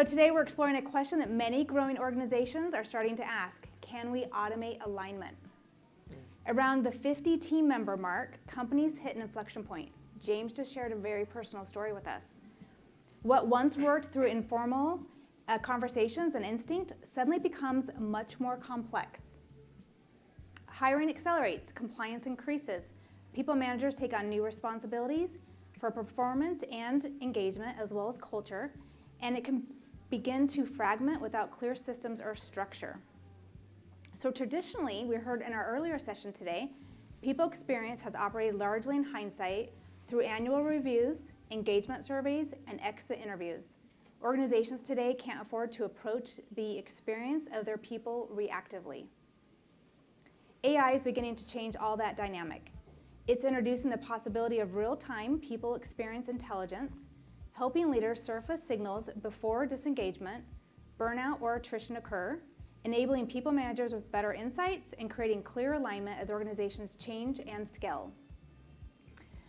today we're exploring a question that many growing organizations are starting to ask. Can we automate alignment? Around the 50 team member mark, companies hit an inflection point. James just shared a very personal story with us. What once worked through informal conversations and instinct suddenly becomes much more complex. Hiring accelerates, compliance increases, people managers take on new responsibilities for performance and engagement as well as culture, and it can begin to fragment without clear systems or structure. So traditionally, we heard in our earlier session today, people experience has operated largely in hindsight through annual reviews, engagement surveys, and exit interviews. Organizations today can't afford to approach the experience of their people reactively. AI is beginning to change all that dynamic. It's introducing the possibility of real-time people experience intelligence, helping leaders surface signals before disengagement, burnout, or attrition occur, enabling people managers with better insights and creating clear alignment as organizations change and scale.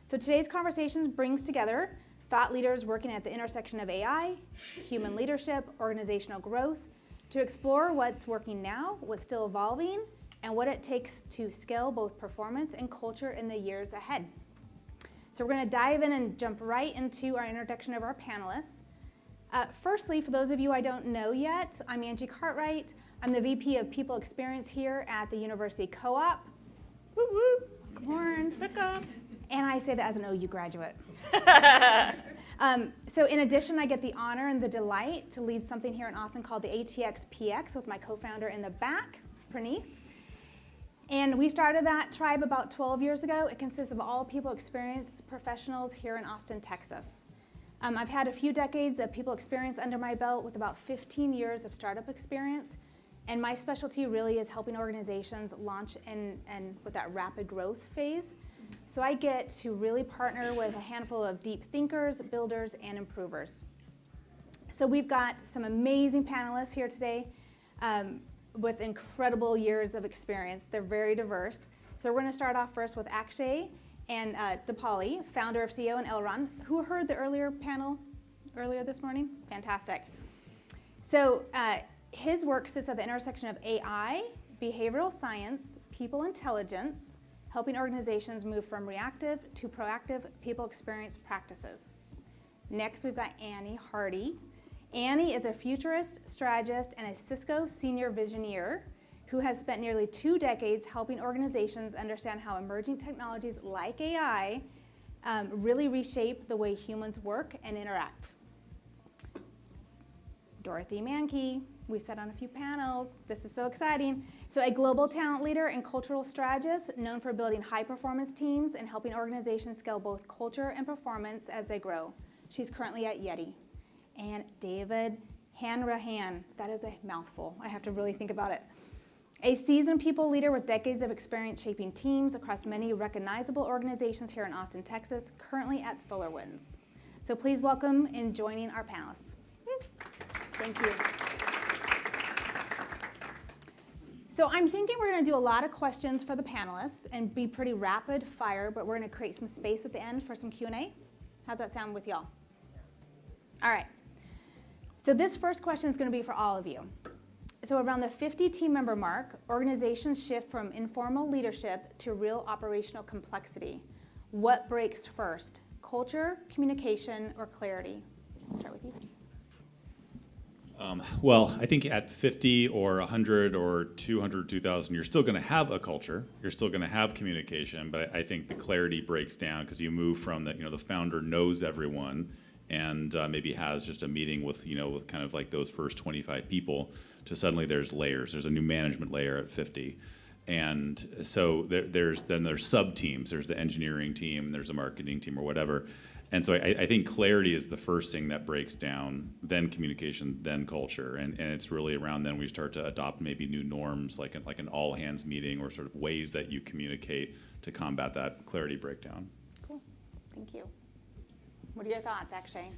So today's conversations brings together thought leaders working at the intersection of AI, human leadership, organizational growth, to explore what's working now, what's still evolving, and what it takes to scale both performance and culture in the years ahead. So we're going to dive in and jump right into our introduction of our panelists. Firstly, for those of you I don't know yet, I'm Angie Cartwright. I'm the VP of People Experience here at the University Co-op. Woo woo, horns. And I say that as an OU graduate. So in addition, I get the honor and the delight to lead something here in Austin called the ATX PX with my co-founder in the back, Praneeth. And we started that tribe about 12 years ago. It consists of all people experience professionals here in Austin, Texas. I've had a few decades of people experience under my belt with about 15 years of startup experience. And my specialty really is helping organizations launch and with that rapid growth phase. So I get to really partner with a handful of deep thinkers, builders, and improvers. So we've got some amazing panelists here today with incredible years of experience. They're very diverse. So we're going to start off first with Akshay and Dipali, founder of CEO and Elron. Who heard the earlier panel earlier this morning? Fantastic. So his work sits at the intersection of AI, behavioral science, people intelligence, helping organizations move from reactive to proactive people experience practices. Next, we've got Annie Hardy. Annie is a futurist, strategist, and a Cisco senior visioneer who has spent nearly 2 decades helping organizations understand how emerging technologies like AI really reshape the way humans work and interact. Dorothy Mankey, we've sat on a few panels. This is so exciting. So a global talent leader and cultural strategist known for building high-performance teams and helping organizations scale both culture and performance as they grow. She's currently at Yeti. And David Hanrahan, that is a mouthful. I have to really think about it. A seasoned people leader with decades of experience shaping teams across many recognizable organizations here in Austin, Texas, currently at SolarWinds. So please welcome in joining our panelists. Thank you. So I'm thinking we're going to do a lot of questions for the panelists and be pretty rapid fire, but we're going to create some space at the end for some Q&A. How's that sound with y'all? All right. So this first question is going to be for all of you. So around the 50 team member mark, organizations shift from informal leadership to real operational complexity. What breaks first? Culture, communication, or clarity? I'll start with you. Well, I think at 50 or 100 or 200, 2,000, you're still going to have a culture. You're still going to have communication, but I think the clarity breaks down because you move from the founder knows everyone and maybe has just a meeting with with kind of like those first 25 people to suddenly there's layers. There's a new management layer at 50. And so there's sub teams. There's the engineering team, there's a marketing team or whatever. And so I think clarity is the first thing that breaks down, then communication, then culture. And it's really around then we start to adopt maybe new norms like an all hands meeting or sort of ways that you communicate to combat that clarity breakdown. Cool. Thank you. What are your thoughts, Akshay?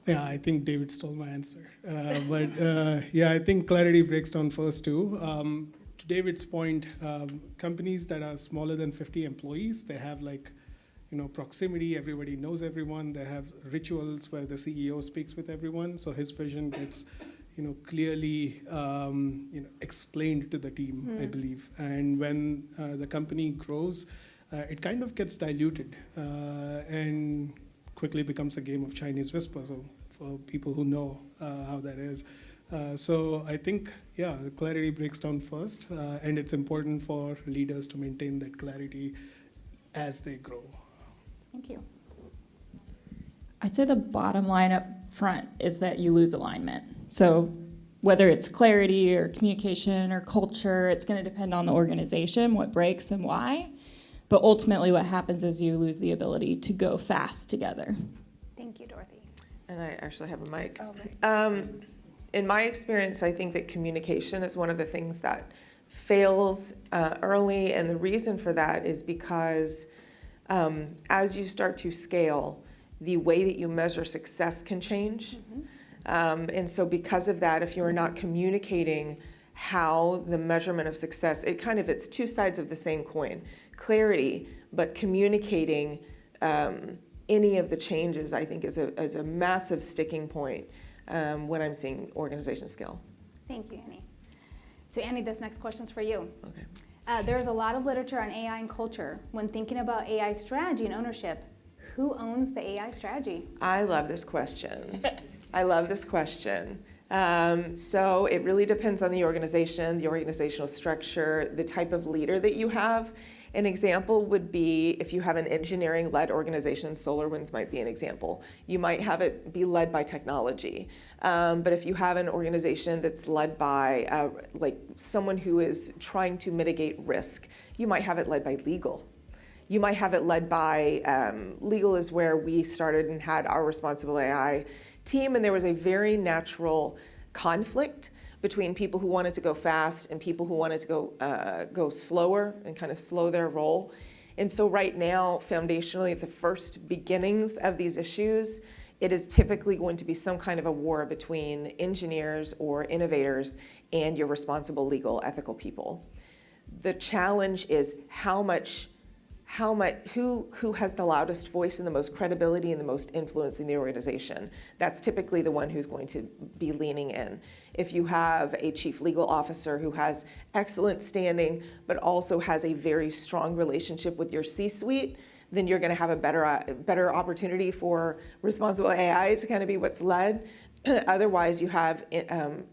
Yeah, I think David stole my answer. Yeah, I think clarity breaks down first too. To David's point, companies that are smaller than 50 employees, they have proximity, everybody knows everyone. They have rituals where the CEO speaks with everyone, so his vision gets clearly explained to the team, I believe. And when the company grows, it kind of gets diluted and quickly becomes a game of Chinese whisper. So for people who know how that is. So I think, the clarity breaks down first, and it's important for leaders to maintain that clarity as they grow. Thank you. I'd say the bottom line up front is that you lose alignment. So whether it's clarity or communication or culture, it's going to depend on the organization, what breaks and why. But ultimately what happens is you lose the ability to go fast together. Thank you, Dorothy. And I actually have a mic. Oh, In my experience, I think that communication is one of the things that fails early, and the reason for that is because as you start to scale, the way that you measure success can change. And so because of that, if you're not communicating how the measurement of success, it's two sides of the same coin. Clarity, but communicating any of the changes, I think, is a massive sticking point when I'm seeing organization scale. Thank you, Annie. So Annie, this next question's for you. Okay. There's a lot of literature on AI and culture. When thinking about AI strategy and ownership, who owns the AI strategy? I love this question. So it really depends on the organization, the organizational structure, the type of leader that you have. An example would be if you have an engineering-led organization, SolarWinds might be an example. You might have it be led by technology. But if you have an organization that's led by like someone who is trying to mitigate risk, you might have it led by legal. You might have it led by, legal is where we started and had our responsible AI team, and there was a very natural conflict between people who wanted to go fast and people who wanted to go slower and kind of slow their roll. And so right now, foundationally, at the first beginnings of these issues, it is typically going to be some kind of a war between engineers or innovators and your responsible legal ethical people. The challenge is who has the loudest voice and the most credibility and the most influence in the organization. That's typically the one who's going to be leaning in. If you have a chief legal officer who has excellent standing, but also has a very strong relationship with your C-suite, then you're gonna have a better opportunity for responsible AI to kind of be what's led. Otherwise, you have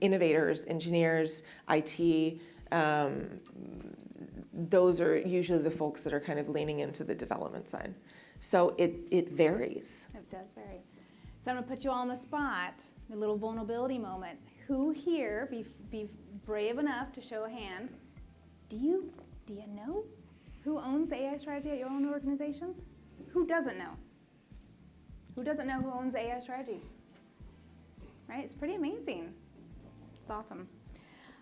innovators, engineers, IT, those are usually the folks that are kind of leaning into the development side. So it varies. It does vary. So I'm going to put you all on the spot, a little vulnerability moment. Who here, be brave enough to show a hand, do you know who owns the AI strategy at your own organizations? Who doesn't know? Who doesn't know who owns the AI strategy? Right? It's pretty amazing. It's awesome.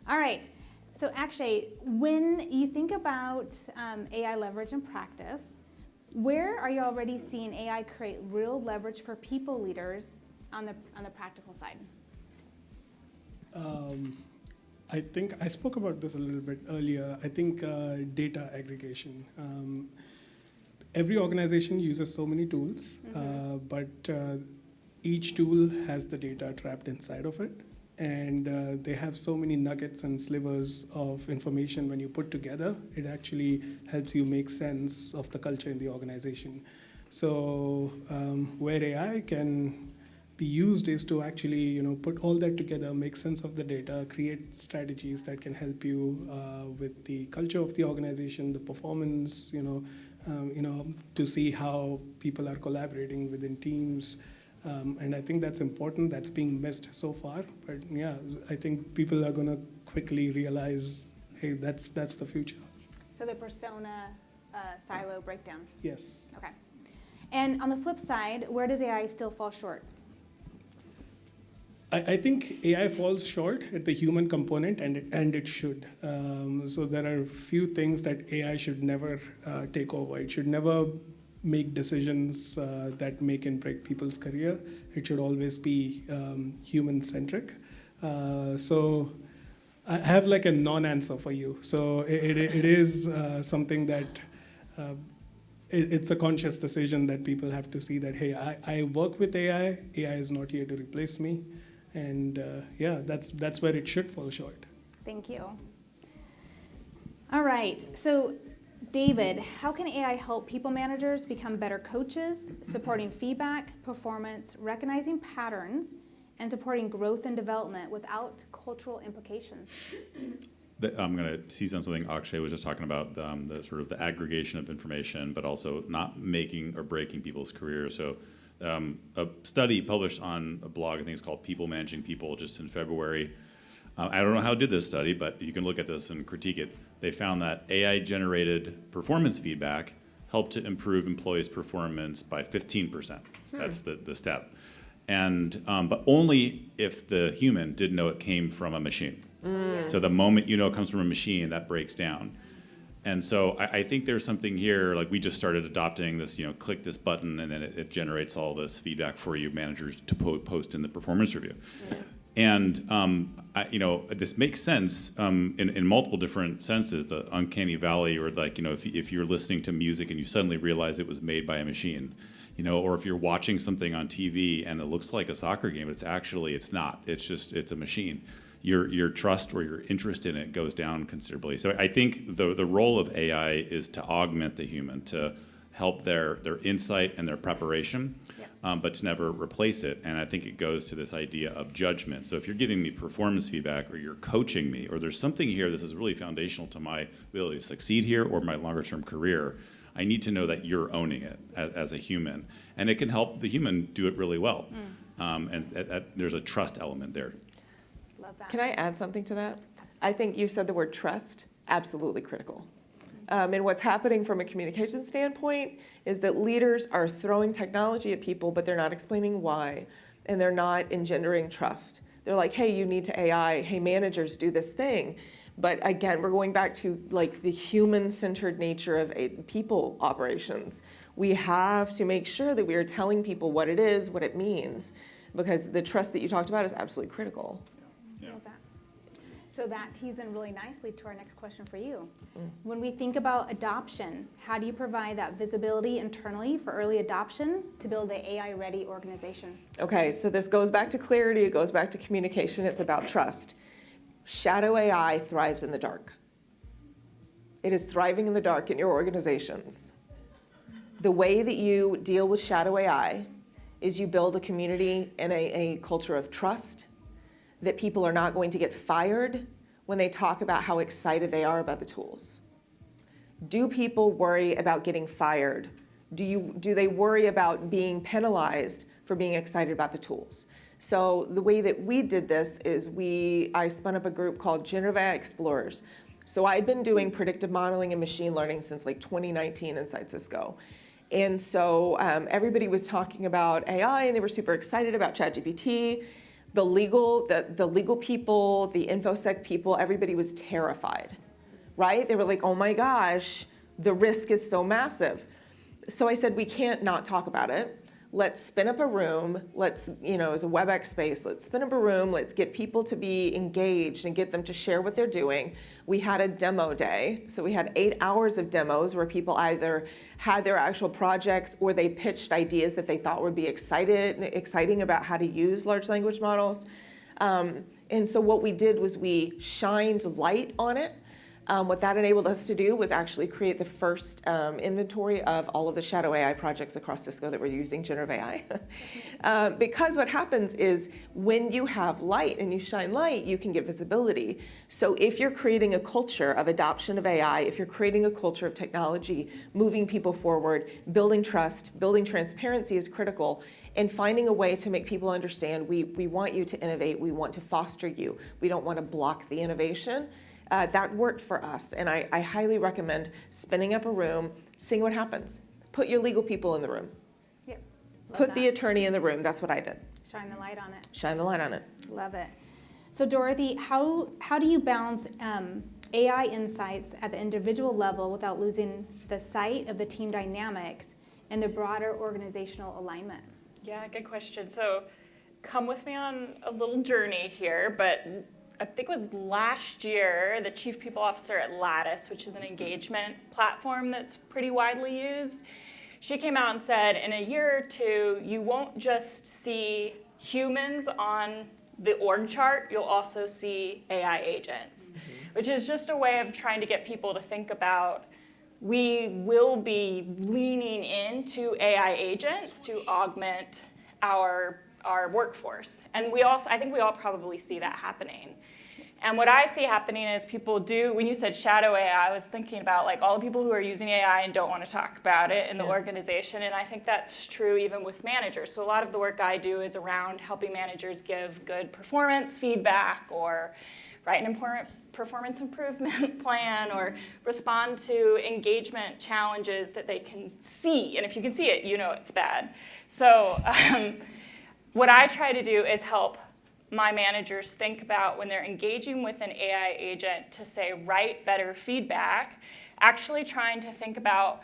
All right. So Akshay, when you think about AI leverage in practice, where are you already seeing AI create real leverage for people leaders on the practical side? I think I spoke about this a little bit earlier. I think data aggregation. Every organization uses so many tools, but each tool has the data trapped inside of it. And they have so many nuggets and slivers of information. When you put together, it actually helps you make sense of the culture in the organization. So where AI can be used is to actually put all that together, make sense of the data, create strategies that can help you with the culture of the organization, the performance, to see how people are collaborating within teams. And I think that's important. That's being missed so far. But yeah, I think people are going to quickly realize, hey, that's the future. So the persona silo breakdown. Yes. Okay. And on the flip side, where does AI still fall short? I think AI falls short at the human component, and it should. So there are a few things that AI should never take over. It should never make decisions that make and break people's career. It should always be human-centric. So I have like a non-answer for you. So it is something that it's a conscious decision that people have to see that, hey, I work with AI. AI is not here to replace me. And yeah, that's where it should fall short. Thank you. All right, so David, how can AI help people managers become better coaches, supporting feedback, performance, recognizing patterns, and supporting growth and development without cultural implications? I'm going to seize on something Akshay was just talking about, the sort of the aggregation of information, but also not making or breaking people's careers. So a study published on a blog, I think it's called People Managing People, just in February. I don't know how it did this study, but you can look at this and critique it. They found that AI-generated performance feedback helped to improve employees' performance by 15%. That's the stat. And but only if the human didn't know it came from a machine. So the moment you know it comes from a machine, that breaks down. And so I think there's something here, like we just started adopting this, click this button and then it generates all this feedback for you managers to post in the performance review. And this makes sense in multiple different senses. The uncanny valley, or like if you're listening to music and you suddenly realize it was made by a machine, or if you're watching something on TV and it looks like a soccer game, it's not. It's a machine. Your trust or your interest in it goes down considerably. So I think the role of AI is to augment the human, to help their insight and their preparation, but to never replace it. And I think it goes to this idea of judgment. So if you're giving me performance feedback or you're coaching me, or there's something here, this is really foundational to my ability to succeed here or my longer term career, I need to know that you're owning it as a human. And it can help the human do it really well. And there's a trust element there. Love that. Can I add something to that? I think you said the word trust, absolutely critical. And what's happening from a communication standpoint is that leaders are throwing technology at people, but they're not explaining why, and they're not engendering trust. They're like, hey, you need to AI, hey, managers, do this thing. But again, we're going back to like the human-centered nature of people operations. We have to make sure that we are telling people what it is, what it means, because the trust that you talked about is absolutely critical. Love that. So that tees in really nicely to our next question for you. When we think about adoption, how do you provide that visibility internally for early adoption to build an AI-ready organization? Okay, so this goes back to clarity, it goes back to communication, it's about trust. Shadow AI thrives in the dark. It is thriving in the dark in your organizations. The way that you deal with shadow AI is you build a community and a culture of trust, that people are not going to get fired when they talk about how excited they are about the tools. Do people worry about getting fired? Do they worry about being penalized for being excited about the tools? So the way that we did this is I spun up a group called Generative AI Explorers. So I'd been doing predictive modeling and machine learning since like 2019 inside Cisco. And so everybody was talking about AI and they were super excited about ChatGPT. The legal people, the InfoSec people, everybody was terrified, right? They were like, oh my gosh, the risk is so massive. So I said, we can't not talk about it. Let's spin up a room. As a WebEx space, let's spin up a room. Let's get people to be engaged and get them to share what they're doing. We had a demo day. So we had 8 hours of demos where people either had their actual projects or they pitched ideas that they thought would be exciting about how to use large language models. And so what we did was we shined light on it. What that enabled us to do was actually create the first inventory of all of the shadow AI projects across Cisco that were using generative AI. Because what happens is when you have light and you shine light, you can get visibility. So if you're creating a culture of adoption of AI, if you're creating a culture of technology, moving people forward, building trust, building transparency is critical, and finding a way to make people understand we want you to innovate, we want to foster you, we don't want to block the innovation. That worked for us, and I highly recommend spinning up a room, seeing what happens. Put your legal people in the room. Yep. Put the attorney in the room. That's what I did. Shine the light on it. Shine the light on it. Love it. So Dorothy, how do you balance AI insights at the individual level without losing the sight of the team dynamics and the broader organizational alignment? Yeah, good question. So come with me on a little journey here, but I think it was last year, the chief people officer at Lattice, which is an engagement platform that's pretty widely used, she came out and said, in a year or two, you won't just see humans on the org chart, you'll also see AI agents, which is just a way of trying to get people to think about, we will be leaning into AI agents to augment our workforce. And I think we all probably see that happening. And what I see happening is people do, when you said shadow AI, I was thinking about like all the people who are using AI and don't want to talk about it in the organization. And I think that's true even with managers. So a lot of the work I do is around helping managers give good performance feedback, or write an important performance improvement plan, or respond to engagement challenges that they can see. And if you can see it, you know it's bad. So what I try to do is help my managers think about when they're engaging with an AI agent to say, write better feedback, actually trying to think about,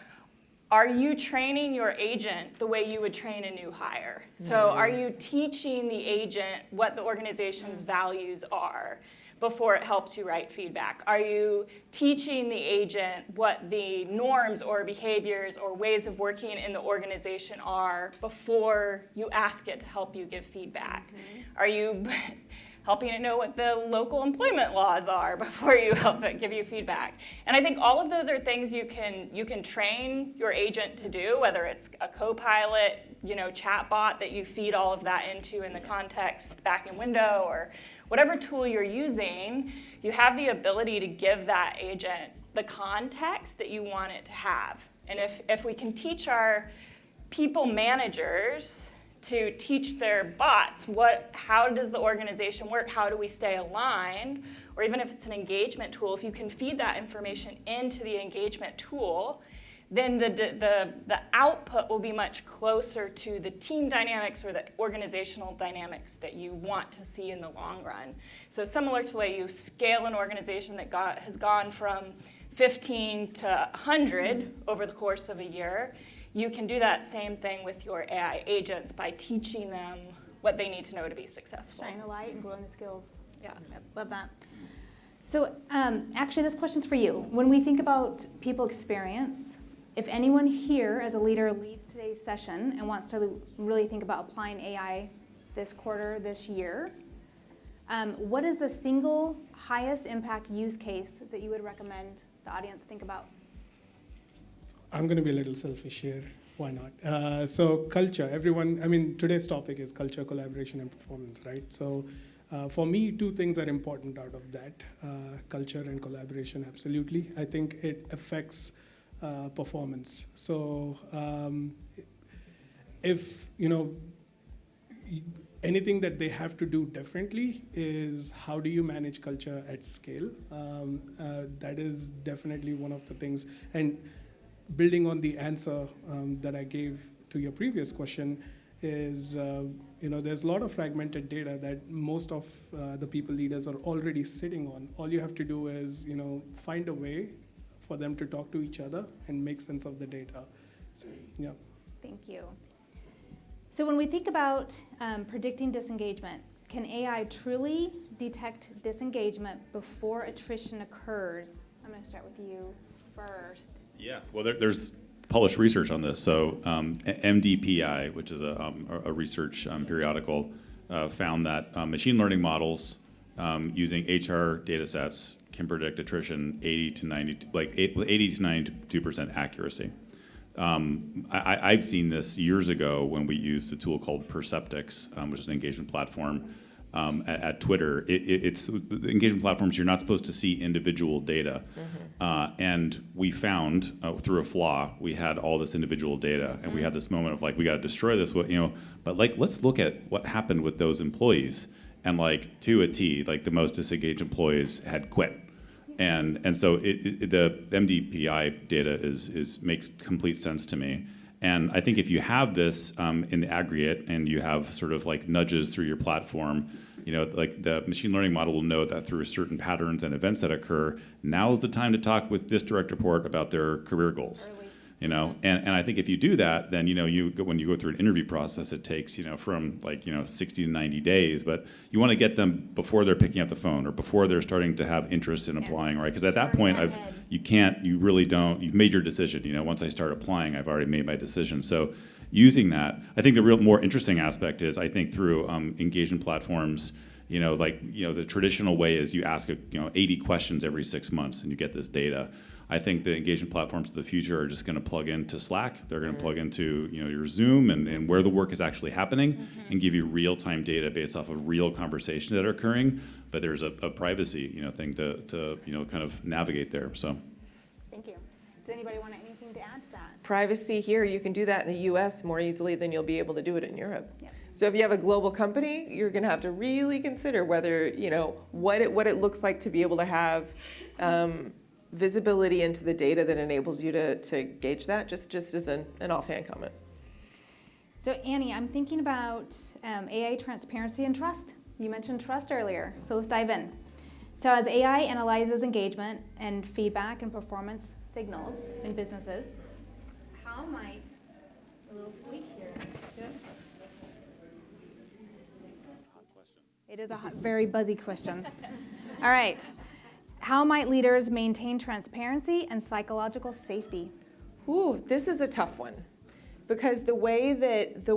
are you training your agent the way you would train a new hire? So are you teaching the agent what the organization's values are before it helps you write feedback? Are you teaching the agent what the norms or behaviors or ways of working in the organization are before you ask it to help you give feedback? Are you helping it know what the local employment laws are before you help it give you feedback? And I think all of those are things you can train your agent to do, whether it's a co-pilot, chat bot that you feed all of that into in the context back in window, or whatever tool you're using. You have the ability to give that agent the context that you want it to have. And if we can teach our people managers to teach their bots how does the organization work, how do we stay aligned, or even if it's an engagement tool, if you can feed that information into the engagement tool, then the output will be much closer to the team dynamics or the organizational dynamics that you want to see in the long run. So similar to the way you scale an organization that has gone from 15 to 100 over the course of a year, you can do that same thing with your AI agents by teaching them what they need to know to be successful. Shine the light and growing the skills. Yeah. Yep, love that. So actually, this question's for you. When we think about people experience, if anyone here as a leader leaves today's session and wants to really think about applying AI this quarter, this year, what is the single highest impact use case that you would recommend the audience think about? I'm going to be a little selfish here. Why not? So culture, today's topic is culture, collaboration, and performance, right? So for me, two things are important out of that. Culture and collaboration, absolutely. I think it affects performance. So if, anything that they have to do differently is how do you manage culture at scale? That is definitely one of the things. And building on the answer that I gave to your previous question is, there's a lot of fragmented data that most of the people leaders are already sitting on. All you have to do is, find a way for them to talk to each other and make sense of the data. So, yeah. Thank you. So when we think about predicting disengagement, can AI truly detect disengagement before attrition occurs? I'm going to start with you first. Yeah, well, there's published research on this. So MDPI, which is a research periodical, found that machine learning models using HR data sets can predict attrition 80 to 92% accuracy. I've seen this years ago when we used a tool called Perceptix, which is an engagement platform at Twitter. It's the engagement platforms, you're not supposed to see individual data. And we found through a flaw, we had all this individual data, and we had this moment of like, we got to destroy this, but like, let's look at what happened with those employees. And like to a T, like the most disengaged employees had quit. And so the MDPI data makes complete sense to me. And I think if you have this in the aggregate and you have sort of like nudges through your platform, like the machine learning model will know that through certain patterns and events that occur, now is the time to talk with this direct report about their career goals. And I think if you do that, then when you go through an interview process, it takes from 60 to 90 days, but you want to get them before they're picking up the phone or before they're starting to have interest in applying, right? Because at that point, you've made your decision. Once I start applying, I've already made my decision. So using that, I think the real more interesting aspect is I think through engagement platforms, The traditional way is you ask 80 questions every 6 months and you get this data. I think the engagement platforms of the future are just going to plug into Slack. They're going to plug into your Zoom and where the work is actually happening and give you real-time data based off of real conversations that are occurring. But there's a privacy thing to kind of navigate there. So. Thank you. Does anybody want anything to add to that? Privacy here, you can do that in the US more easily than you'll be able to do it in Europe. Yep. So if you have a global company, you're going to have to really consider whether, what it looks like to be able to have visibility into the data that enables you to gauge that, just as an offhand comment. So Annie, I'm thinking about AI transparency and trust. You mentioned trust earlier, so let's dive in. So as AI analyzes engagement and feedback and performance signals in businesses, how might, a little squeak here. Yeah. It is a very buzzy question. All right. How might leaders maintain transparency and psychological safety? Ooh, this is a tough one. Because the way that the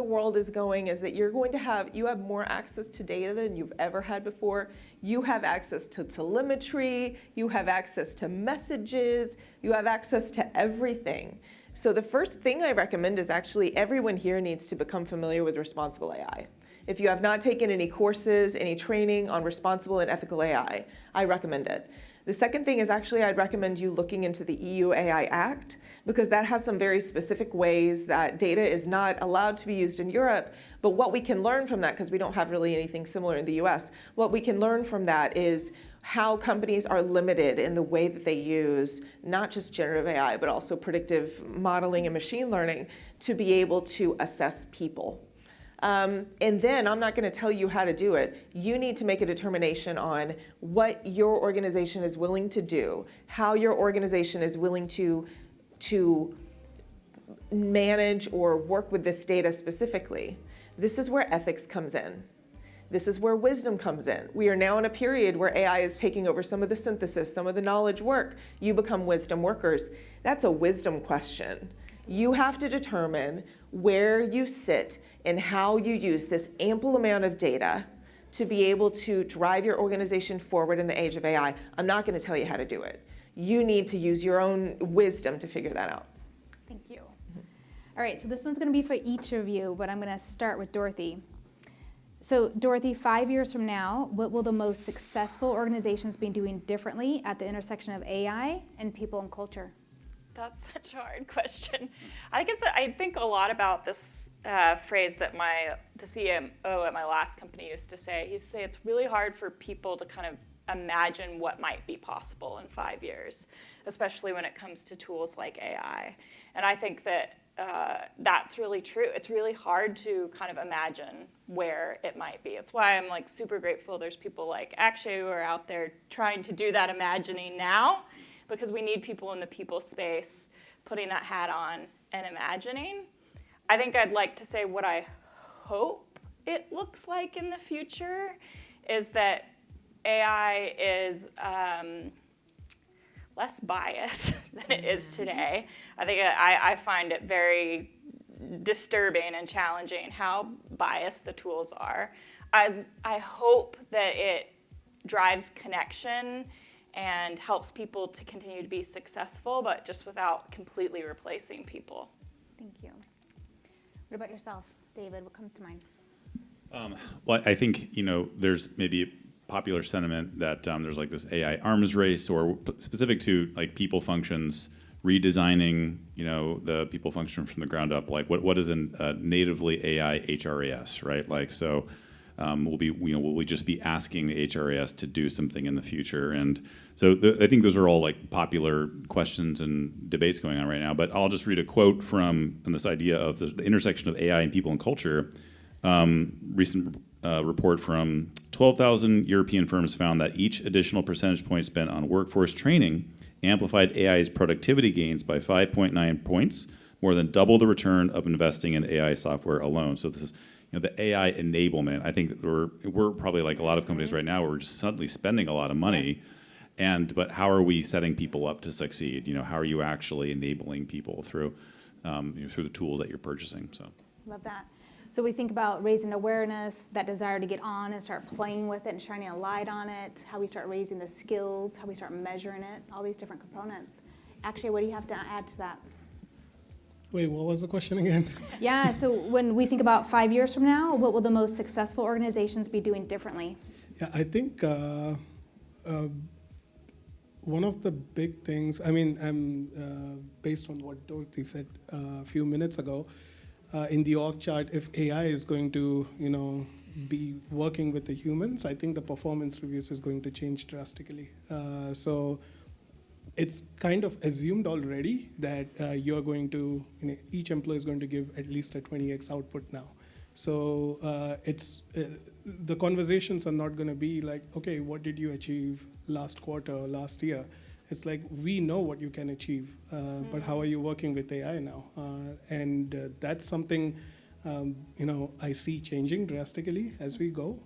world is going is that you have more access to data than you've ever had before. You have access to telemetry, you have access to messages, you have access to everything. So the first thing I recommend is actually everyone here needs to become familiar with responsible AI. If you have not taken any courses, any training on responsible and ethical AI, I recommend it. The second thing is actually I'd recommend you looking into the EU AI Act, because that has some very specific ways that data is not allowed to be used in Europe. But what we can learn from that, because we don't have really anything similar in the US, what we can learn from that is how companies are limited in the way that they use not just generative AI, but also predictive modeling and machine learning to be able to assess people. And then I'm not going to tell you how to do it. You need to make a determination on what your organization is willing to do, how your organization is willing to manage or work with this data specifically. This is where ethics comes in. This is where wisdom comes in. We are now in a period where AI is taking over some of the synthesis, some of the knowledge work. You become wisdom workers. That's a wisdom question. You have to determine where you sit and how you use this ample amount of data to be able to drive your organization forward in the age of AI. I'm not going to tell you how to do it. You need to use your own wisdom to figure that out. Thank you. All right, so this one's going to be for each of you, but I'm going to start with Dorothy. So Dorothy, 5 years from now, what will the most successful organizations be doing differently at the intersection of AI and people and culture? That's such a hard question. I think a lot about this phrase that the CMO at my last company used to say. He used to say it's really hard for people to kind of imagine what might be possible in 5 years, especially when it comes to tools like AI. And I think that that's really true. It's really hard to kind of imagine where it might be. It's why I'm like super grateful there's people like Akshay who are out there trying to do that imagining now, because we need people in the people space putting that hat on and imagining. I think I'd like to say what I hope it looks like in the future is that AI is less biased than it is today. I think I find it very disturbing and challenging how biased the tools are. I hope that it drives connection and helps people to continue to be successful, but just without completely replacing people. Thank you. What about yourself, David? What comes to mind? Well, I think there's maybe a popular sentiment that there's like this AI arms race, or specific to like people functions, redesigning the people function from the ground up. Like what is a natively AI HRAS, right? Like so. Will we just be asking the HRAS to do something in the future? And so I think those are all like popular questions and debates going on right now. But I'll just read a quote from on this idea of the intersection of AI and people and culture. Recent report from 12,000 European firms found that each additional percentage point spent on workforce training amplified AI's productivity gains by 5.9 points, more than double the return of investing in AI software alone. So this is the AI enablement. I think that we're probably like a lot of companies right now, we're just suddenly spending a lot of money. But how are we setting people up to succeed? How are you actually enabling people through the tools that you're purchasing? So Love that. So we think about raising awareness, that desire to get on and start playing with it and shining a light on it, how we start raising the skills, how we start measuring it, all these different components. Actually, what do you have to add to that? Wait, what was the question again? Yeah, so when we think about 5 years from now, what will the most successful organizations be doing differently? Yeah, I think one of the big things, I mean, based on what Dorothy said a few minutes ago, in the org chart, if AI is going to, be working with the humans, I think the performance reviews is going to change drastically. So it's kind of assumed already that you're going to, each employee is going to give at least a 20x output now. So the conversations are not going to be like, okay, what did you achieve last quarter or last year? It's like, we know what you can achieve, but how are you working with AI now? And that's something, I see changing drastically as we go.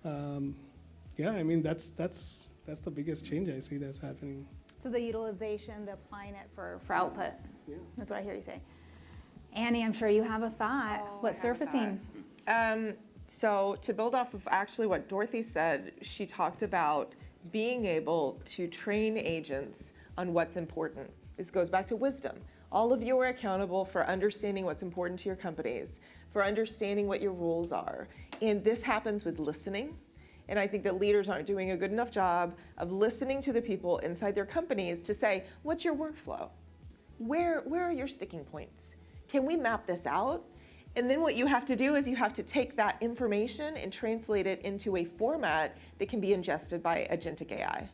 Yeah, I mean, that's the biggest change I see that's happening. So the utilization, the applying it for output. Yeah. That's what I hear you say. Annie, I'm sure you have a thought. What's surfacing? So to build off of actually what Dorothy said, she talked about being able to train agents on what's important. This goes back to wisdom. All of you are accountable for understanding what's important to your companies, for understanding what your rules are. And this happens with listening. And I think that leaders aren't doing a good enough job of listening to the people inside their companies to say, what's your workflow? Where are your sticking points? Can we map this out? And then what you have to do is you have to take that information and translate it into a format that can be ingested by agentic AI.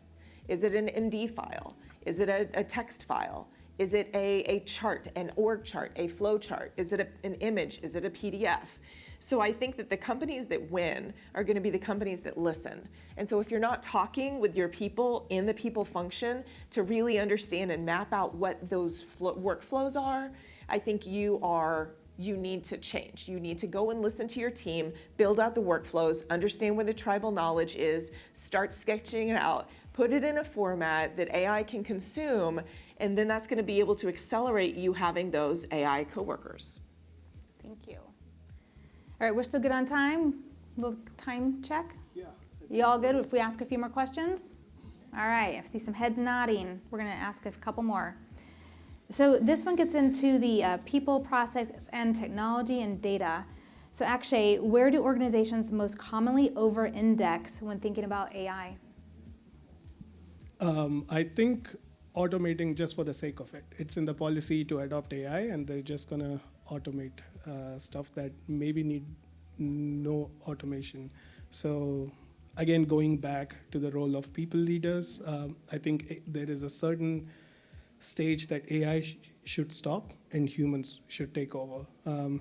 Is it an MD file? Is it a text file? Is it a chart, an org chart, a flow chart? Is it an image? Is it a PDF? So I think that the companies that win are going to be the companies that listen. And so if you're not talking with your people in the people function to really understand and map out what those workflows are, I think you need to change. You need to go and listen to your team, build out the workflows, understand where the tribal knowledge is, start sketching it out, put it in a format that AI can consume, and then that's going to be able to accelerate you having those AI coworkers. Thank you. All right, we're still good on time? Little time check? Yeah. You all good if we ask a few more questions? All right, I see some heads nodding. We're going to ask a couple more. So this one gets into the people, process, and technology and data. So Akshay, where do organizations most commonly over-index when thinking about AI? I think automating just for the sake of it. It's in the policy to adopt AI, and they're just going to automate stuff that maybe need no automation. So again, going back to the role of people leaders, I think there is a certain stage that AI should stop and humans should take over.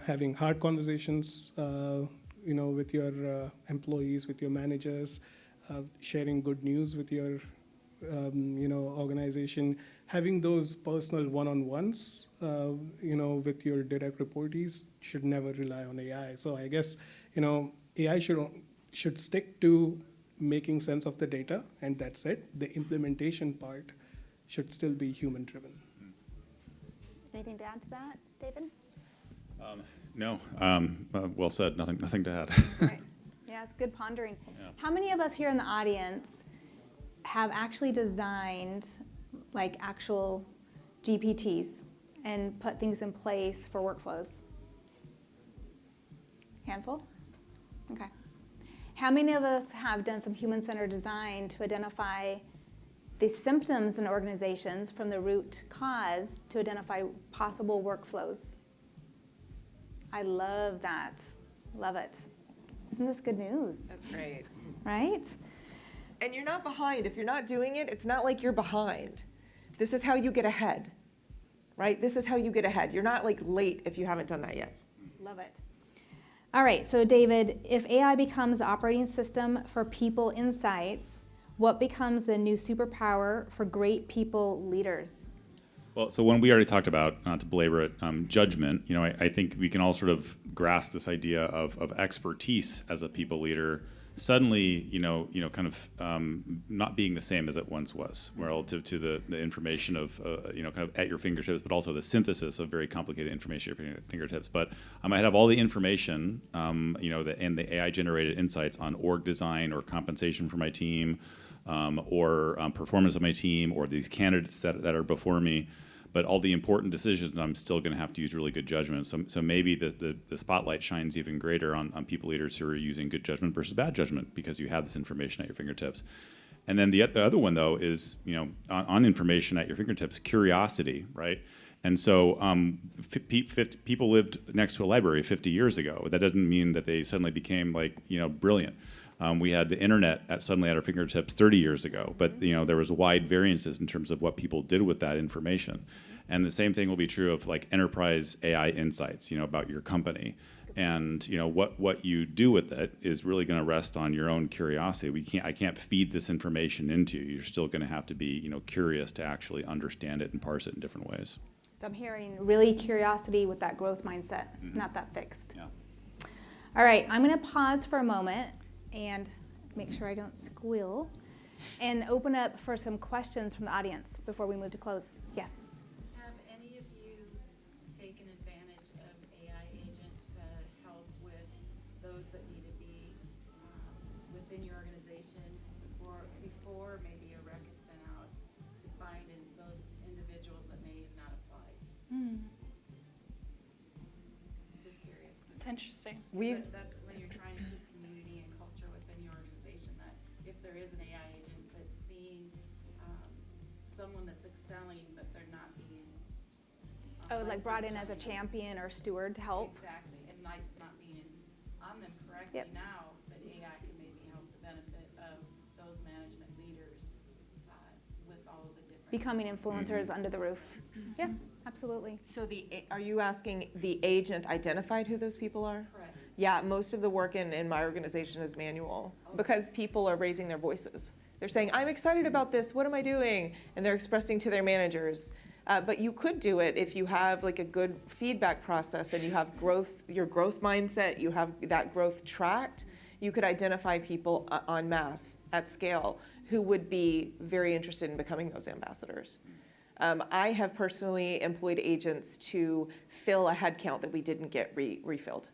Having hard conversations, with your employees, with your managers, sharing good news with your, organization, having those personal one-on-ones, with your direct reportees should never rely on AI. So I guess, AI should stick to making sense of the data, and that's it. The implementation part should still be human-driven. Anything to add to that, David? No. Well said. Nothing to add. Right. Yeah, it's good pondering. Yeah. How many of us here in the audience have actually designed like actual GPTs and put things in place for workflows? Handful? Okay. How many of us have done some human-centered design to identify the symptoms in organizations from the root cause to identify possible workflows? I love that. Love it. Isn't this good news? That's great. Right? And you're not behind. If you're not doing it, it's not like you're behind. This is how you get ahead, right? This is how you get ahead. You're not like late if you haven't done that yet. Love it. All right, so David, if AI becomes the operating system for people insights, what becomes the new superpower for great people leaders? Well, so when we already talked about, not to belabor it, judgment, I think we can all sort of grasp this idea of expertise as a people leader suddenly, kind of not being the same as it once was relative to the information of, kind of at your fingertips, but also the synthesis of very complicated information at your fingertips. But I might have all the information, and the AI-generated insights on org design or compensation for my team, or performance of my team, or these candidates that are before me. But all the important decisions, I'm still going to have to use really good judgment. So maybe the spotlight shines even greater on people leaders who are using good judgment versus bad judgment, because you have this information at your fingertips. And then the other one, though, is on information at your fingertips, curiosity, right? And so people lived next to a library 50 years ago. That doesn't mean that they suddenly became brilliant. We had the internet suddenly at our fingertips 30 years ago, but there was wide variances in terms of what people did with that information. And the same thing will be true of enterprise AI insights, about your company. And what you do with it is really going to rest on your own curiosity. I can't feed this information into you. You're still going to have to be curious to actually understand it and parse it in different ways. So I'm hearing really curiosity with that growth mindset, not that fixed. Yeah. All right, I'm going to pause for a moment and make sure I don't squeal, and open up for some questions from the audience before we move to close. Yes? Have any of you taken advantage of AI agents to help with those that need to be within your organization before maybe a rec is sent out to find those individuals that may have not applied? Just curious. It's interesting. That's when you're trying to keep community and culture within your organization, that if there is an AI agent that's seeing someone that's excelling, but they're not being Brought in as a champion or steward to help. Exactly, and light's not being on them correctly. Yep. Now that AI can maybe help the benefit of those management leaders with all of the different Becoming influencers under the roof. Yeah, absolutely. So are you asking the agent identified who those people are? Correct. Yeah, most of the work in my organization is manual, because people are raising their voices. They're saying, I'm excited about this, what am I doing? And they're expressing to their managers. But you could do it if you have a good feedback process and you have your growth mindset, you have that growth tracked. You could identify people en masse at scale who would be very interested in becoming those ambassadors. I have personally employed agents to fill a headcount that we didn't get refilled.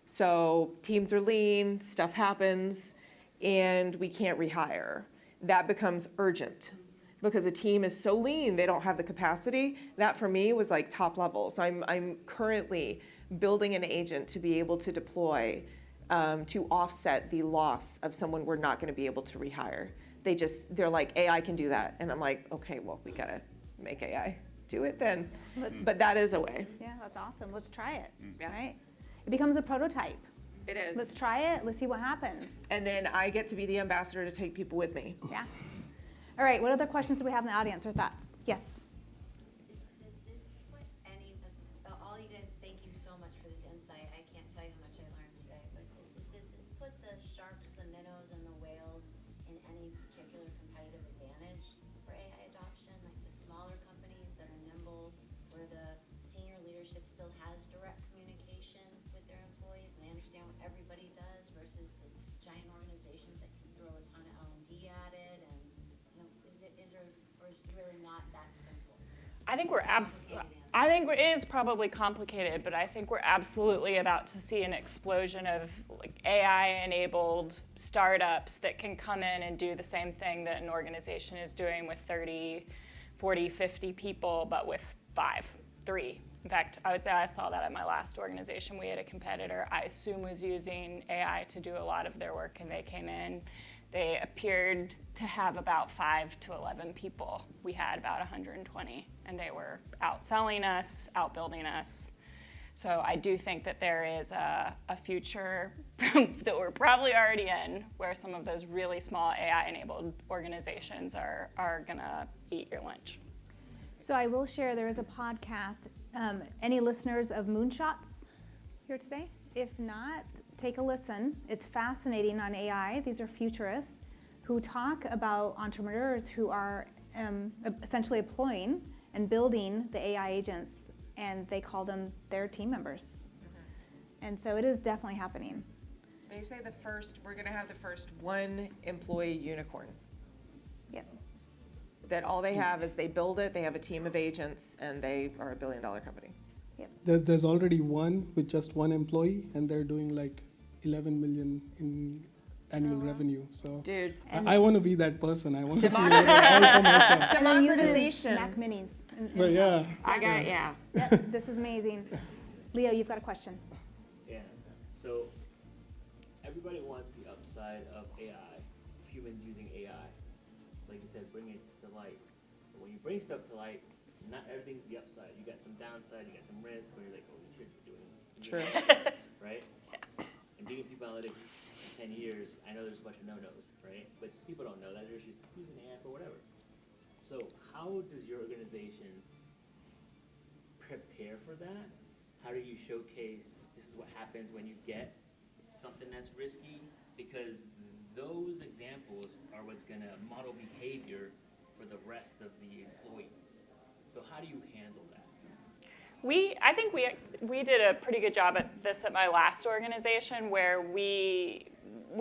So teams are lean, stuff happens, and we can't rehire. That becomes urgent because a team is so lean, they don't have the capacity. That for me was top level. So I'm currently building an agent to be able to deploy to offset the loss of someone we're not going to be able to rehire. They're like, AI can do that. And I'm like, okay, well, we got to make AI do it then. But that is a way. Yeah, that's awesome. Let's try it. Yeah. Right? It becomes a prototype. It is. Let's try it. Let's see what happens. And then I get to be the ambassador to take people with me. Yeah. All right. What other questions do we have in the audience or thoughts? Yes. Does this put any of all you guys? Thank you so much for this insight. I can't tell you how much I learned today. But does this put the sharks, the minnows, and the whales in any particular competitive advantage for AI adoption? Like the smaller companies that are nimble, where the senior leadership still has direct communication with their employees and they understand what everybody does, versus the giant organizations that can throw a ton of L&D at it, and or is it really not that simple? I think it is probably complicated, but I think we're absolutely about to see an explosion of AI-enabled startups that can come in and do the same thing that an organization is doing with 30, 40, 50 people, but with 3. In fact, I would say I saw that at my last organization. We had a competitor I assume was using AI to do a lot of their work, and they came in. They appeared to have about 5 to 11 people. We had about 120, and they were outselling us, outbuilding us. So I do think that there is a future that we're probably already in, where some of those really small AI-enabled organizations are gonna eat your lunch. So I will share there is a podcast. Any listeners of Moonshots here today? If not, take a listen. It's fascinating on AI. These are futurists who talk about entrepreneurs who are essentially employing and building the AI agents, and they call them their team members. And so it is definitely happening. They say we're gonna have the first 1 employee unicorn. Yep. That all they have is they build it, they have a team of agents, and they are a $1 billion company. There's already one with just 1 employee, and they're doing like 11 million in annual revenue. So Dude. I want to be that person. I want to see it all for myself. And then use it in Democratization. Mac Minis. But yeah, Yep, this is amazing. Leo, you've got a question. Yeah, so everybody wants the upside of AI, humans using AI. Like you said, bring it to light. But when you bring stuff to light, not everything's the upside. You got some downside, you got some risk, where you're like, holy shit, you're doing it. True. Right? And being in people analytics for 10 years, I know there's a bunch of no-nos, right? But people don't know that. They're just using AI for whatever. So how does your organization prepare for that? How do you showcase this is what happens when you get something that's risky? Because those examples are what's going to model behavior for the rest of the employees. So how do you handle that? I think we did a pretty good job at this at my last organization, where we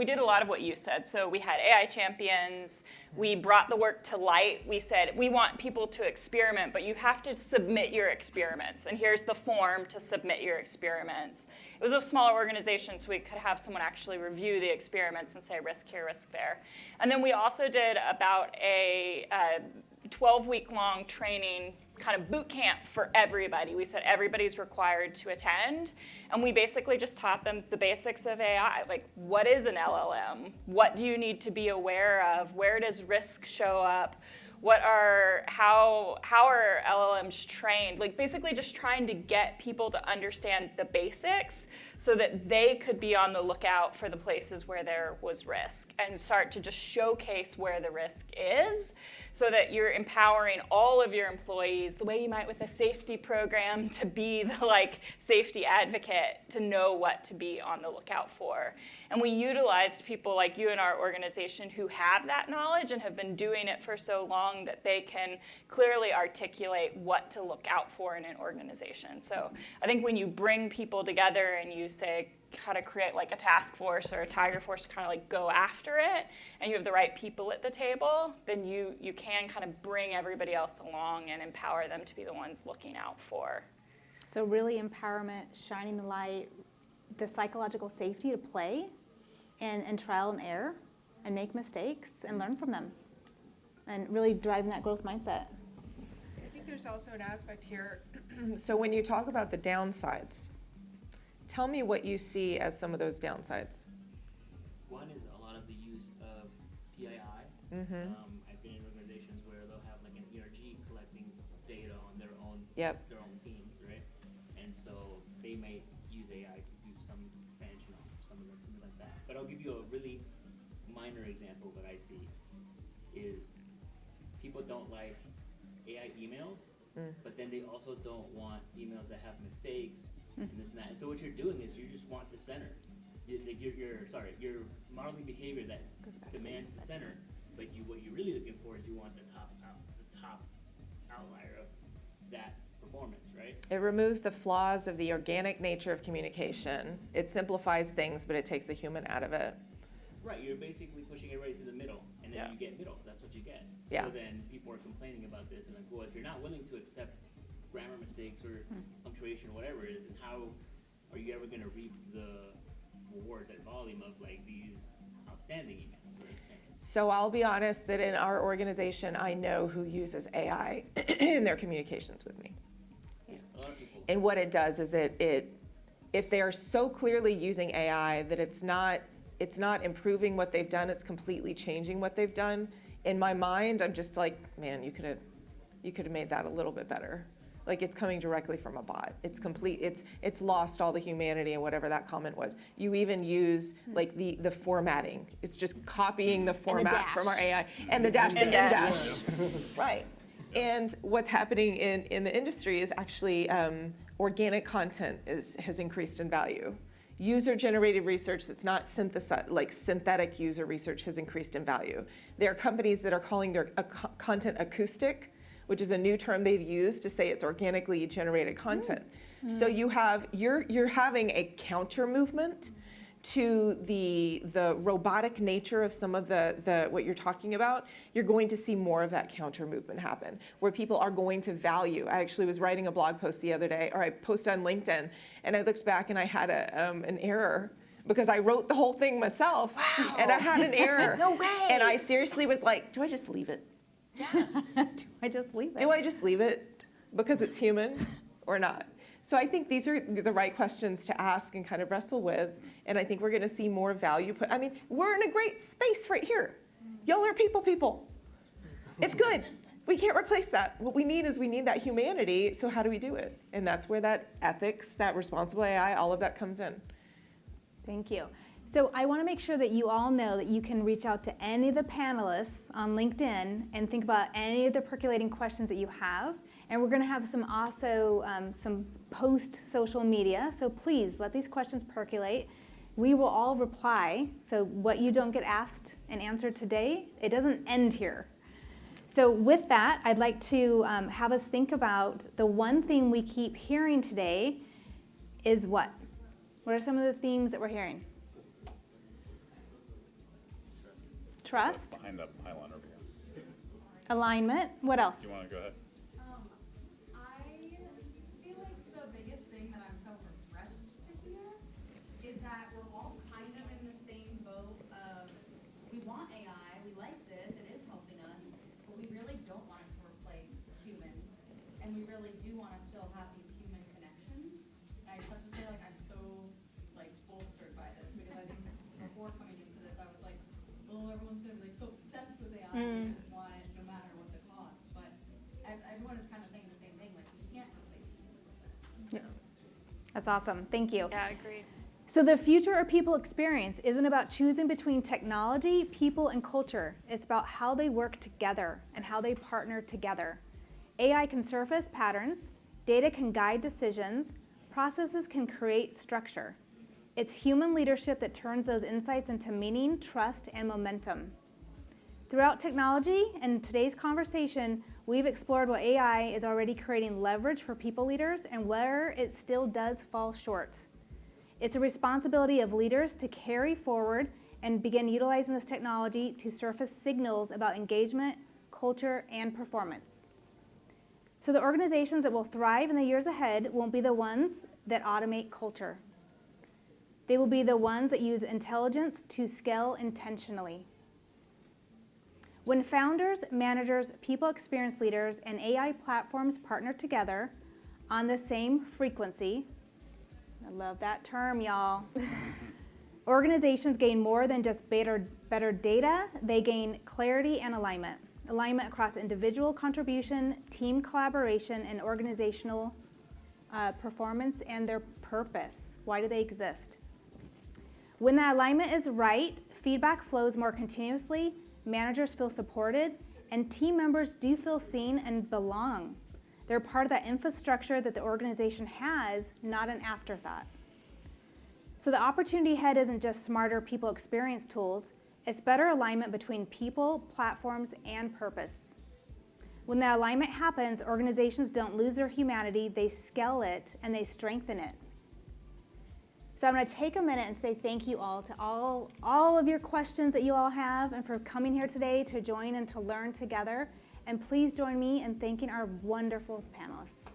did a lot of what you said. So we had AI champions. We brought the work to light. We said, we want people to experiment, but you have to submit your experiments. And here's the form to submit your experiments. It was a smaller organization, so we could have someone actually review the experiments and say risk here, risk there. And then we also did about a 12-week-long training kind of boot camp for everybody. We said everybody's required to attend, and we basically just taught them the basics of AI, like what is an LLM? What do you need to be aware of? Where does risk show up? How are LLMs trained? Like basically just trying to get people to understand the basics so that they could be on the lookout for the places where there was risk and start to just showcase where the risk is so that you're empowering all of your employees the way you might with a safety program to be the safety advocate, to know what to be on the lookout for. And we utilized people like you in our organization who have that knowledge and have been doing it for so long that they can clearly articulate what to look out for in an organization. So I think when you bring people together and you say how to create like a task force or a tiger force to kind of go after it, and you have the right people at the table, then you can kind of bring everybody else along and empower them to be the ones looking out for. So really empowerment, shining the light, the psychological safety to play and trial and error and make mistakes and learn from them. And really driving that growth mindset. I think there's also an aspect here. So when you talk about the downsides, tell me what you see as some of those downsides. One is a lot of the use of PII. I've been in organizations where they'll have like an ERG collecting data on their own teams, right? And so they may use AI to do some expansion on some of them, things like that. But I'll give you a really minor example that I see is people don't like AI emails, but then they also don't want emails that have mistakes and this and that. And so what you're doing is you just want the center. You're modeling behavior that demands the center, but what you're really looking for is you want the top outlier of that performance, right? It removes the flaws of the organic nature of communication. It simplifies things, but it takes the human out of it. Right, you're basically pushing everybody to the middle, and then you get middle. That's what you get. Yeah. So then people are complaining about this, and like, well, if you're not willing to accept grammar mistakes or punctuation or whatever it is, then how are you ever going to reap the rewards at volume of like these outstanding emails? So I'll be honest that in our organization, I know who uses AI in their communications with me. Yeah, a lot of people. And what it does is if they are so clearly using AI that it's not improving what they've done, it's completely changing what they've done. In my mind, I'm just like, man, you could have made that a little bit better. Like it's coming directly from a bot. It's complete. It's lost all the humanity and whatever that comment was. You even use like the formatting. It's just copying the format from our AI and the dash, the end dash. Right. And what's happening in the industry is actually organic content has increased in value. User-generated research that's not synthetic user research has increased in value. There are companies that are calling their content acoustic, which is a new term they've used to say it's organically generated content. So you're having a counter movement to the robotic nature of some of the what you're talking about, you're going to see more of that counter movement happen, where people are going to value. I actually was writing a blog post the other day, or I posted on LinkedIn, and I looked back and I had an error because I wrote the whole thing myself. Wow. And I had an error. No way. And I seriously was like, do I just leave it? Do I just leave it? Do I just leave it because it's human or not? So I think these are the right questions to ask and kind of wrestle with. And I think we're going to see more value put. I mean, we're in a great space right here. Y'all are people. It's good. We can't replace that. What we need is that humanity. So how do we do it? And that's where that ethics, that responsible AI, all of that comes in. Thank you. So I want to make sure that you all know that you can reach out to any of the panelists on LinkedIn and think about any of the percolating questions that you have. And we're going to have some post social media. So please let these questions percolate. We will all reply. So what you don't get asked and answered today, it doesn't end here. So with that, I'd like to have us think about the one thing we keep hearing today is what? What are some of the themes that we're hearing? Trust. Behind the pylon over here. Alignment. What else? Do you want to go ahead? I feel like the biggest thing that I'm so refreshed to hear is that we're all kind of in the same boat of we want AI, we like this, it is helping us, but we really don't want it to replace humans. And we really do want to still have these human connections. And I just have to say, like, I'm so bolstered by this because I think before coming into this, I was like, oh, everyone's gonna be so obsessed with AI, they just want it no matter what the cost. But everyone is kind of saying the same thing, like we can't replace humans with it. That's awesome. Thank you. Yeah, agreed. So the future of people experience isn't about choosing between technology, people, and culture. It's about how they work together and how they partner together. AI can surface patterns, data can guide decisions, processes can create structure. It's human leadership that turns those insights into meaning, trust, and momentum. Throughout technology and today's conversation, we've explored what AI is already creating leverage for people leaders and where it still does fall short. It's a responsibility of leaders to carry forward and begin utilizing this technology to surface signals about engagement, culture, and performance. So the organizations that will thrive in the years ahead won't be the ones that automate culture. They will be the ones that use intelligence to scale intentionally. When founders, managers, people experience leaders, and AI platforms partner together on the same frequency, I love that term, y'all. Organizations gain more than just better data. They gain clarity and alignment. Alignment across individual contribution, team collaboration, and organizational performance and their purpose. Why do they exist? When that alignment is right, feedback flows more continuously, managers feel supported, and team members do feel seen and belong. They're part of that infrastructure that the organization has, not an afterthought. So the opportunity ahead isn't just smarter people experience tools, it's better alignment between people, platforms, and purpose. When that alignment happens, organizations don't lose their humanity, they scale it and they strengthen it. So I'm going to take a minute and say thank you all to all of your questions that you all have and for coming here today to join and to learn together. And please join me in thanking our wonderful panelists.